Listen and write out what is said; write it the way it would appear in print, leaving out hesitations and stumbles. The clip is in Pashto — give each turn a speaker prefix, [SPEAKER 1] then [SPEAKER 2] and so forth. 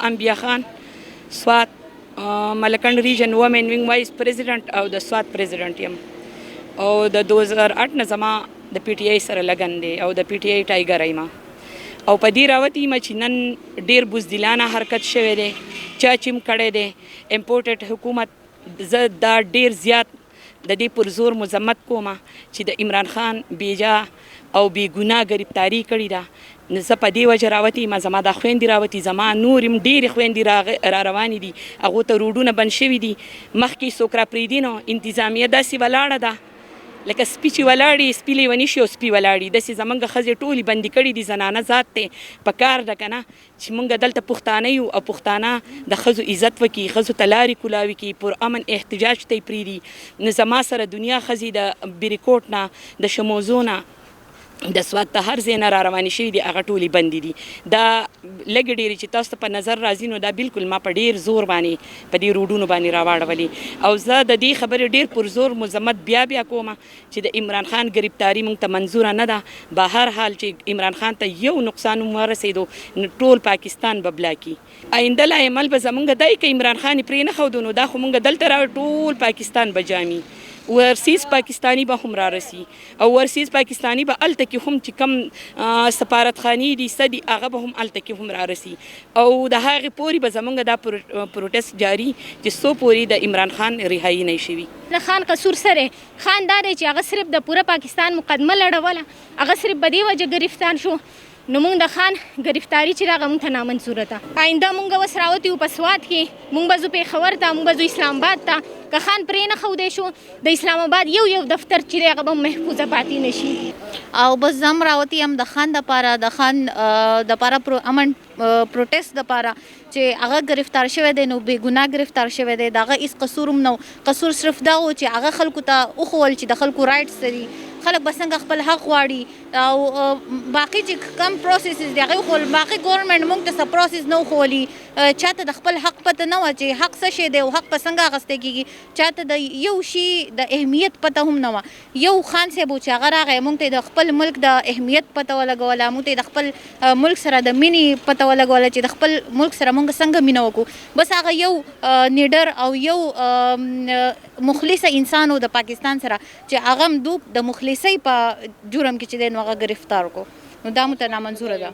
[SPEAKER 1] انبیا خان سوات ملکنډ ریجن وومن وینګ وایس پریزیډنټ او د سوات پریزیډنټ یم او د 2008 نه زما د پی ټی آی سره لګن دی او د پی ټی آی ټایګر یم او په دې راوتی یم چې نن ډیر بزدلانه حرکت شوی دی چا چیم کړی دی امپورټډ حکومت زه دا ډیر زیات د دې پر زور مذمت کوم چې د عمران خان بیجا او بی ګناه گرفتاری کړې ده نو زه په دې وجه راوتې یم زما دا خویندې راوتې زما نور هم ډېرې خویندې را روانې دي هغو ته روډونه بند شوي دي مخکې څوک راپرېږدي نو انتظامیه داسې ولاړه ده لکه سپي چې ولاړې سپي لیوني شي او سپي ولاړې داسې زموږ ښځې ټولې بندي کړي دي زنانه ذات دی په کار ده که نه چې موږ دلته پښتانه یو او پښتانه د ښځو عزت وکړي ښځو ته لارې کولاوي کړي پر امن احتجاج ته یې پرېږدي نو زما سره دنیا ښځې د بیریکوټ نه د شموزو نه د سوات ته هر ځای نه را روانې شوي دي هغه ټولې بندې دي دا لږې ډېرې چې تاسو ته په نظر راځي نو دا بلکل ما په ډېر زور باندې په دې روډونو باندې راواړولې او زه د دې خبرې ډېر پر زور مذمت بیا کوم چې د عمران خان ګرفتاري موږ ته منظوره نه ده به هر حال چې عمران خان ته یو نقصان ورسېدو نو ټول پاکستان به بلا کړي آینده لا عمل به زموږ دی که عمران خان یې پرې نه ښودو نو دا خو موږ دلته را ټول پاکستان به جامي ورسیز پاکستانی به هم را رسی او ورسیز پاکستانی به الته کې هم چې کم سفارتخانې دي څه دي هغه به هم الته کې هم را رسی او د هغې پورې به زموږ دا پروټست جاري چې څو پورې د عمران خان رهایي نه شوي
[SPEAKER 2] د خان قصور سره خان دا دی چې هغه صرف د پوره پاکستان مقدمه لړوله هغه صرف په دې وجه ګرفتار شو نو موږ د خان ګرفتاری چې راغله موږ ته نامنظوره ده آینده موږ اوس راوتي یو په سوات کې موږ به ځو پېښور ته موږ به ځو اسلام آباد ته که خان پرې نه ښودی شو د اسلام آباد یو دفتر چې دی هغه به محفوظه پاتې نه شي
[SPEAKER 3] او بس زه هم راوتې یم د خان دپاره د خان دپاره امن پروټست دپاره چې هغه گرفتار شوی دی نو بې ګناه گرفتار شوی دی د هغه هېڅ قصور هم نه و قصور صرف دا و چې هغه خلکو ته وښول چې د خلکو رایټس دي خلک به څنګه خپل حق غواړي او باقي چې کم پروسیسز دي هغه وښول باقي ګورنمنټ موږ ته څه پروسیس نه وښولي چاته د خپل حق پته نه وه چې حق څه شی دی او حق په څنګه اخیستی کېږي چاته د یو شي د اهمیت پته هم نه وه یو خان صاحب و چې هغه راغی موږ ته د خپل ملک د اهمیت پته ولګوله موږ ته د خپل ملک سره د مینې پته ولګوله چې د خپل ملک سره موږ څنګه مینه وکړو بس هغه یو نیډر او یو مخلصه انسان و د پاکستان سره چې هغه هم د مخلصۍ په جرم کې چې دی نو هغه ګرفتار کړو نو دا مو ته نامنظوره ده